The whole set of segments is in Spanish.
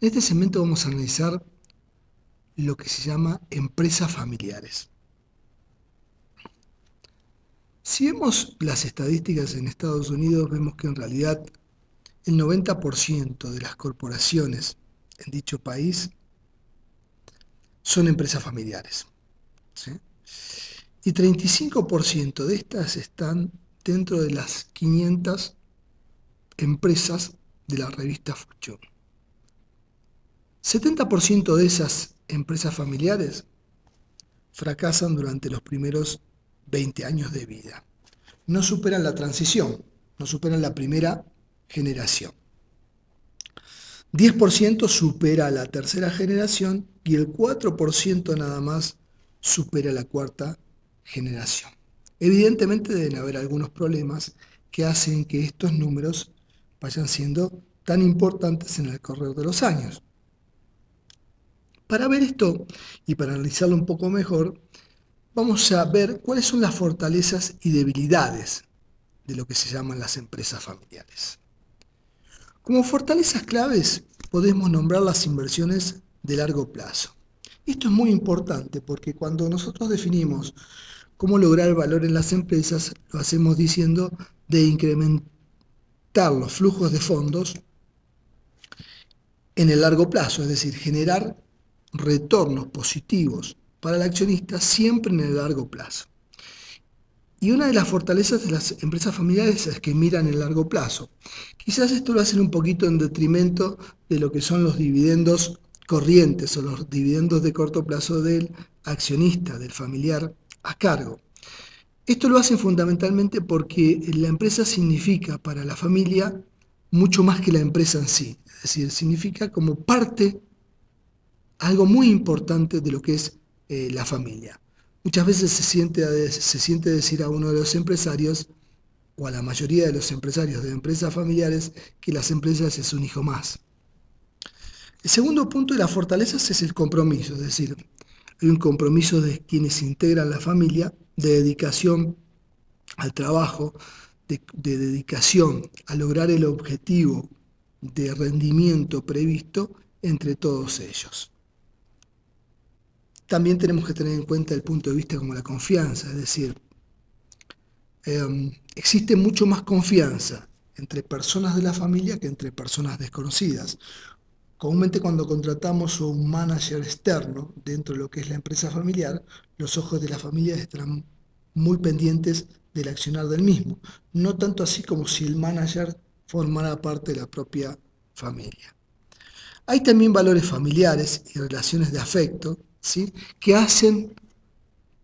En este segmento vamos a analizar lo que se llama empresas familiares. Si vemos las estadísticas en Estados Unidos, vemos que en realidad el 90% de las corporaciones en dicho país son empresas familiares, ¿sí? Y 35% de estas están dentro de las 500 empresas de la revista Fortune. 70% de esas empresas familiares fracasan durante los primeros 20 años de vida. No superan la transición, no superan la primera generación. 10% supera la tercera generación y el 4% nada más supera la cuarta generación. Evidentemente deben haber algunos problemas que hacen que estos números vayan siendo tan importantes en el correr de los años. Para ver esto y para analizarlo un poco mejor, vamos a ver cuáles son las fortalezas y debilidades de lo que se llaman las empresas familiares. Como fortalezas claves podemos nombrar las inversiones de largo plazo. Esto es muy importante porque cuando nosotros definimos cómo lograr valor en las empresas, lo hacemos diciendo de incrementar los flujos de fondos en el largo plazo, es decir, generar retornos positivos para el accionista siempre en el largo plazo. Y una de las fortalezas de las empresas familiares es que miran en el largo plazo. Quizás esto lo hacen un poquito en detrimento de lo que son los dividendos corrientes o los dividendos de corto plazo del accionista, del familiar a cargo. Esto lo hacen fundamentalmente porque la empresa significa para la familia mucho más que la empresa en sí. Es decir, significa como parte, algo muy importante de lo que es la familia. Muchas veces se siente decir a uno de los empresarios, o a la mayoría de los empresarios de empresas familiares, que las empresas es un hijo más. El segundo punto de las fortalezas es el compromiso, es decir, hay un compromiso de quienes integran la familia, de dedicación al trabajo, de dedicación a lograr el objetivo de rendimiento previsto entre todos ellos. También tenemos que tener en cuenta el punto de vista como la confianza, es decir, existe mucho más confianza entre personas de la familia que entre personas desconocidas. Comúnmente cuando contratamos un manager externo dentro de lo que es la empresa familiar, los ojos de la familia estarán muy pendientes del accionar del mismo, no tanto así como si el manager formara parte de la propia familia. Hay también valores familiares y relaciones de afecto, ¿sí?, que hacen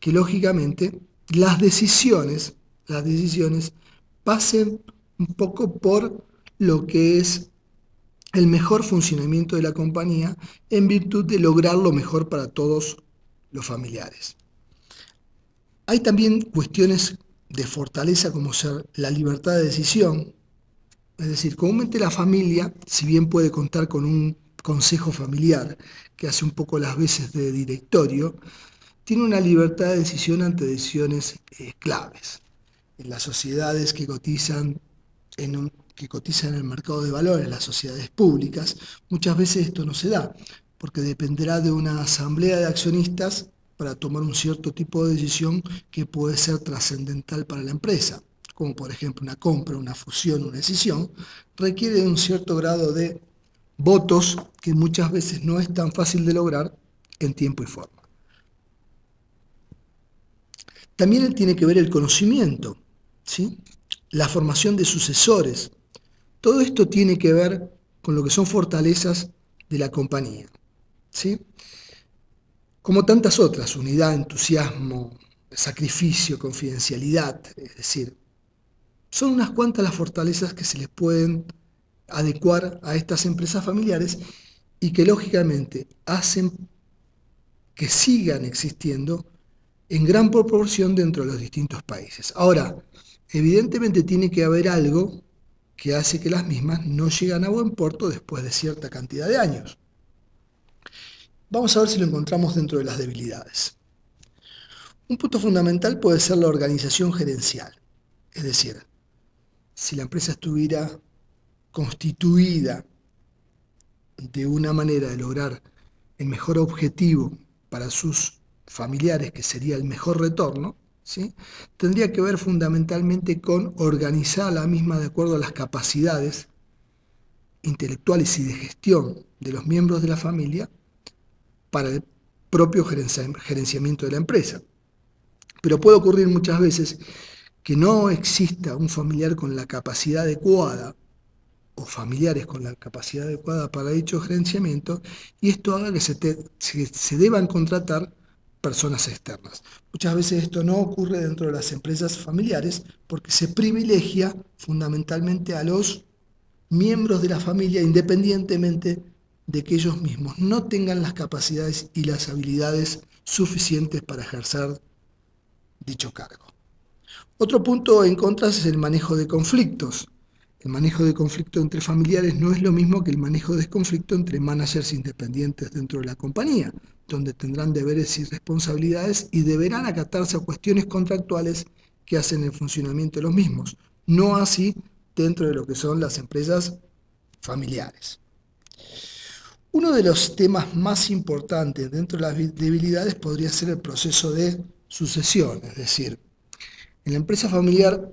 que lógicamente las decisiones pasen un poco por lo que es el mejor funcionamiento de la compañía en virtud de lograr lo mejor para todos los familiares. Hay también cuestiones de fortaleza como ser la libertad de decisión, es decir, comúnmente la familia, si bien puede contar con un consejo familiar que hace un poco las veces de directorio, tiene una libertad de decisión ante decisiones claves. En las sociedades que cotizan en el mercado de valores, las sociedades públicas, muchas veces esto no se da, porque dependerá de una asamblea de accionistas para tomar un cierto tipo de decisión que puede ser trascendental para la empresa, como por ejemplo una compra, una fusión, una escisión, requiere de un cierto grado de votos que muchas veces no es tan fácil de lograr en tiempo y forma. También tiene que ver el conocimiento, ¿sí?, la formación de sucesores. Todo esto tiene que ver con lo que son fortalezas de la compañía, ¿sí? Como tantas otras, unidad, entusiasmo, sacrificio, confidencialidad, es decir, son unas cuantas las fortalezas que se les pueden adecuar a estas empresas familiares y que lógicamente hacen que sigan existiendo en gran proporción dentro de los distintos países. Ahora, evidentemente tiene que haber algo que hace que las mismas no lleguen a buen puerto después de cierta cantidad de años. Vamos a ver si lo encontramos dentro de las debilidades. Un punto fundamental puede ser la organización gerencial, es decir, si la empresa estuviera constituida de una manera de lograr el mejor objetivo para sus familiares, que sería el mejor retorno, ¿sí? Tendría que ver fundamentalmente con organizar la misma de acuerdo a las capacidades intelectuales y de gestión de los miembros de la familia para el propio gerenciamiento de la empresa. Pero puede ocurrir muchas veces que no exista un familiar con la capacidad adecuada o familiares con la capacidad adecuada para dicho gerenciamiento, y esto haga que se deban contratar personas externas. Muchas veces esto no ocurre dentro de las empresas familiares porque se privilegia fundamentalmente a los miembros de la familia independientemente de que ellos mismos no tengan las capacidades y las habilidades suficientes para ejercer dicho cargo. Otro punto en contra es el manejo de conflictos. El manejo de conflicto entre familiares no es lo mismo que el manejo de conflicto entre managers independientes dentro de la compañía, donde tendrán deberes y responsabilidades y deberán acatarse a cuestiones contractuales que hacen el funcionamiento de los mismos, no así dentro de lo que son las empresas familiares. Uno de los temas más importantes dentro de las debilidades podría ser el proceso de sucesión, es decir, en la empresa familiar,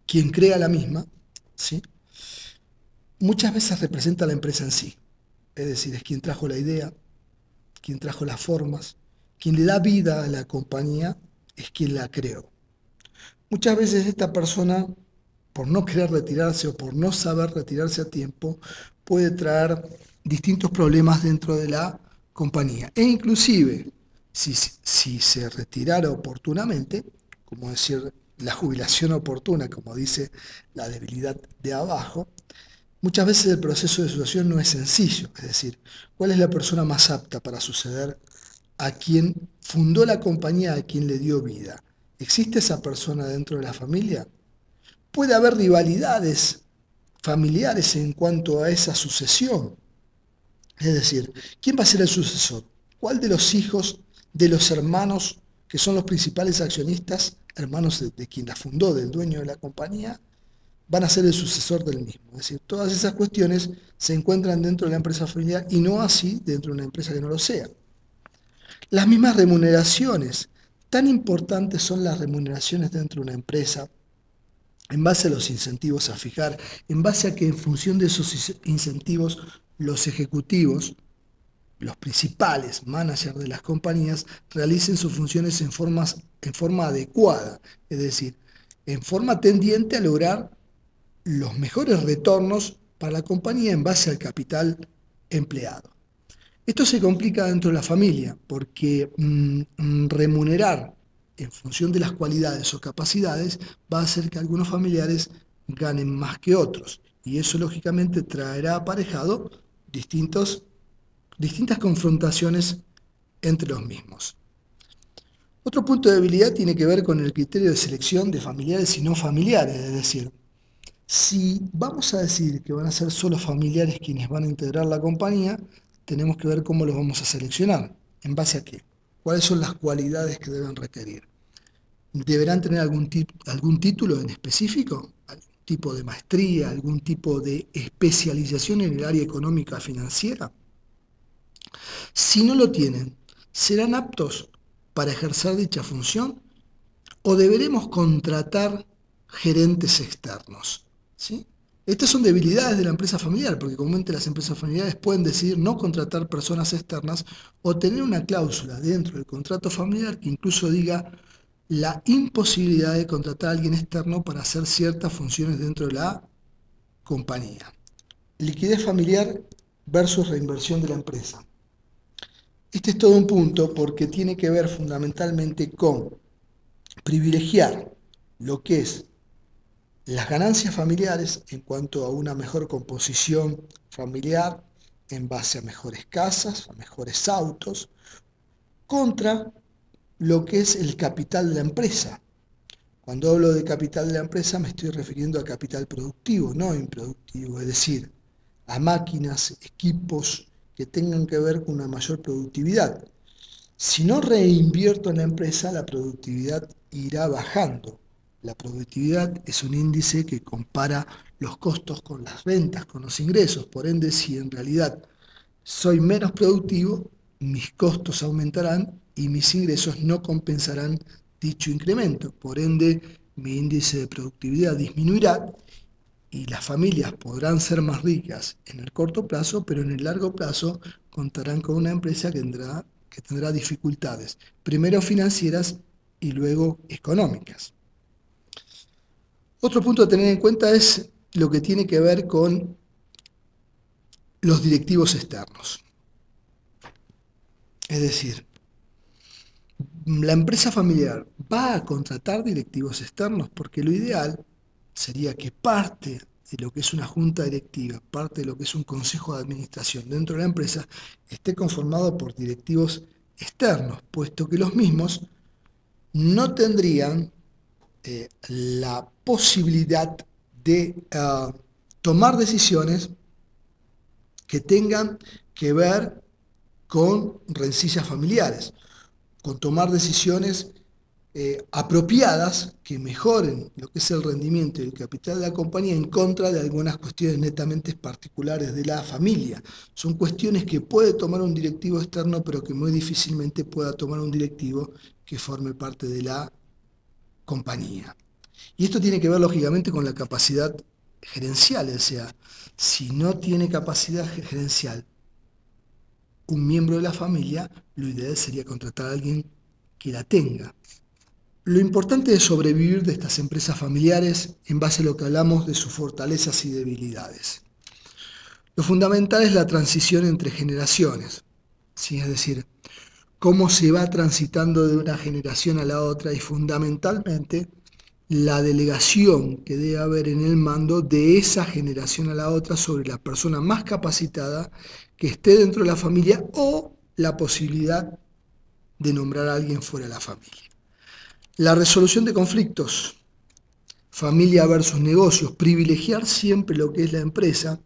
quien crea la misma, ¿sí?, muchas veces representa a la empresa en sí. Es decir, es quien trajo la idea, quien trajo las formas, quien le da vida a la compañía, es quien la creó. Muchas veces esta persona, por no querer retirarse o por no saber retirarse a tiempo, puede traer distintos problemas dentro de la compañía. E inclusive, si se retirara oportunamente, como decir la jubilación oportuna, como dice la debilidad de abajo, muchas veces el proceso de sucesión no es sencillo. Es decir, ¿cuál es la persona más apta para suceder a quien fundó la compañía, a quien le dio vida? ¿Existe esa persona dentro de la familia? Puede haber rivalidades familiares en cuanto a esa sucesión. Es decir, ¿quién va a ser el sucesor? ¿Cuál de los hijos de los hermanos que son los principales accionistas, hermanos de quien la fundó, del dueño de la compañía, van a ser el sucesor del mismo? Es decir, todas esas cuestiones se encuentran dentro de la empresa familiar y no así dentro de una empresa que no lo sea. Las mismas remuneraciones. Tan importantes son las remuneraciones dentro de una empresa en base a los incentivos a fijar, en base a que en función de esos incentivos los ejecutivos, los principales managers de las compañías, realicen sus funciones en forma adecuada, es decir, en forma tendiente a lograr los mejores retornos para la compañía en base al capital empleado. Esto se complica dentro de la familia porque remunerar en función de las cualidades o capacidades va a hacer que algunos familiares ganen más que otros, y eso lógicamente traerá aparejado distintas confrontaciones entre los mismos. Otro punto de debilidad tiene que ver con el criterio de selección de familiares y no familiares, es decir, si vamos a decir que van a ser solo familiares quienes van a integrar la compañía, tenemos que ver cómo los vamos a seleccionar. ¿En base a qué? ¿Cuáles son las cualidades que deben requerir? ¿Deberán tener algún título en específico? ¿Algún tipo de maestría? ¿Algún tipo de especialización en el área económica financiera? Si no lo tienen, ¿serán aptos para ejercer dicha función? ¿O deberemos contratar gerentes externos? ¿Sí? Estas son debilidades de la empresa familiar, porque comúnmente las empresas familiares pueden decidir no contratar personas externas o tener una cláusula dentro del contrato familiar que incluso diga la imposibilidad de contratar a alguien externo para hacer ciertas funciones dentro de la compañía. Liquidez familiar versus reinversión de la empresa. Este es todo un punto porque tiene que ver fundamentalmente con privilegiar lo que es las ganancias familiares en cuanto a una mejor composición familiar en base a mejores casas, a mejores autos, contra lo que es el capital de la empresa. Cuando hablo de capital de la empresa me estoy refiriendo a capital productivo, no improductivo, es decir, a máquinas, equipos que tengan que ver con una mayor productividad. Si no reinvierto en la empresa, la productividad irá bajando. La productividad es un índice que compara los costos con las ventas, con los ingresos. Por ende, si en realidad soy menos productivo, mis costos aumentarán y mis ingresos no compensarán dicho incremento. Por ende, mi índice de productividad disminuirá y las familias podrán ser más ricas en el corto plazo, pero en el largo plazo contarán con una empresa que tendrá dificultades, primero financieras y luego económicas. Otro punto a tener en cuenta es lo que tiene que ver con los directivos externos. Es decir, la empresa familiar va a contratar directivos externos porque lo ideal sería que parte de lo que es una junta directiva, parte de lo que es un consejo de administración dentro de la empresa, esté conformado por directivos externos, puesto que los mismos no tendrían la posibilidad de tomar decisiones que tengan que ver con rencillas familiares, con tomar decisiones apropiadas que mejoren lo que es el rendimiento y el capital de la compañía en contra de algunas cuestiones netamente particulares de la familia. Son cuestiones que puede tomar un directivo externo, pero que muy difícilmente pueda tomar un directivo que forme parte de la compañía. Y esto tiene que ver lógicamente con la capacidad gerencial, o sea, si no tiene capacidad gerencial un miembro de la familia, lo ideal sería contratar a alguien que la tenga. Lo importante es sobrevivir de estas empresas familiares en base a lo que hablamos de sus fortalezas y debilidades. Lo fundamental es la transición entre generaciones, ¿sí? Es decir, cómo se va transitando de una generación a la otra y fundamentalmente la delegación que debe haber en el mando de esa generación a la otra sobre la persona más capacitada que esté dentro de la familia o la posibilidad de nombrar a alguien fuera de la familia. La resolución de conflictos, familia versus negocios, privilegiar siempre lo que es la empresa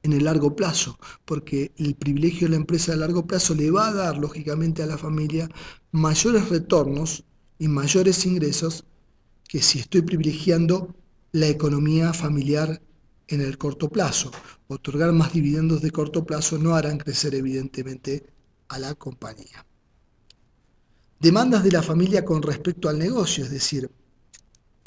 en el largo plazo, porque el privilegio de la empresa a largo plazo le va a dar, lógicamente, a la familia mayores retornos y mayores ingresos que si estoy privilegiando la economía familiar en el corto plazo. Otorgar más dividendos de corto plazo no harán crecer, evidentemente, a la compañía. Demandas de la familia con respecto al negocio, es decir,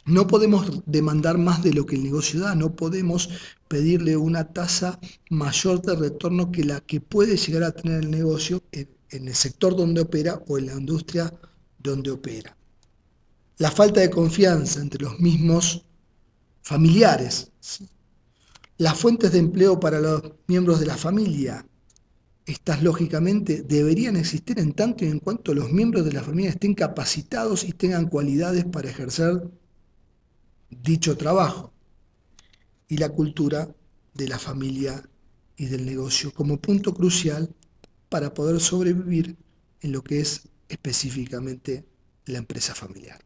no podemos demandar más de lo que el negocio da, no podemos pedirle una tasa mayor de retorno que la que puede llegar a tener el negocio en el sector donde opera o en la industria donde opera. La falta de confianza entre los mismos familiares, ¿sí? Las fuentes de empleo para los miembros de la familia, estas lógicamente deberían existir en tanto y en cuanto los miembros de la familia estén capacitados y tengan cualidades para ejercer dicho trabajo, y la cultura de la familia y del negocio como punto crucial para poder sobrevivir en lo que es específicamente la empresa familiar.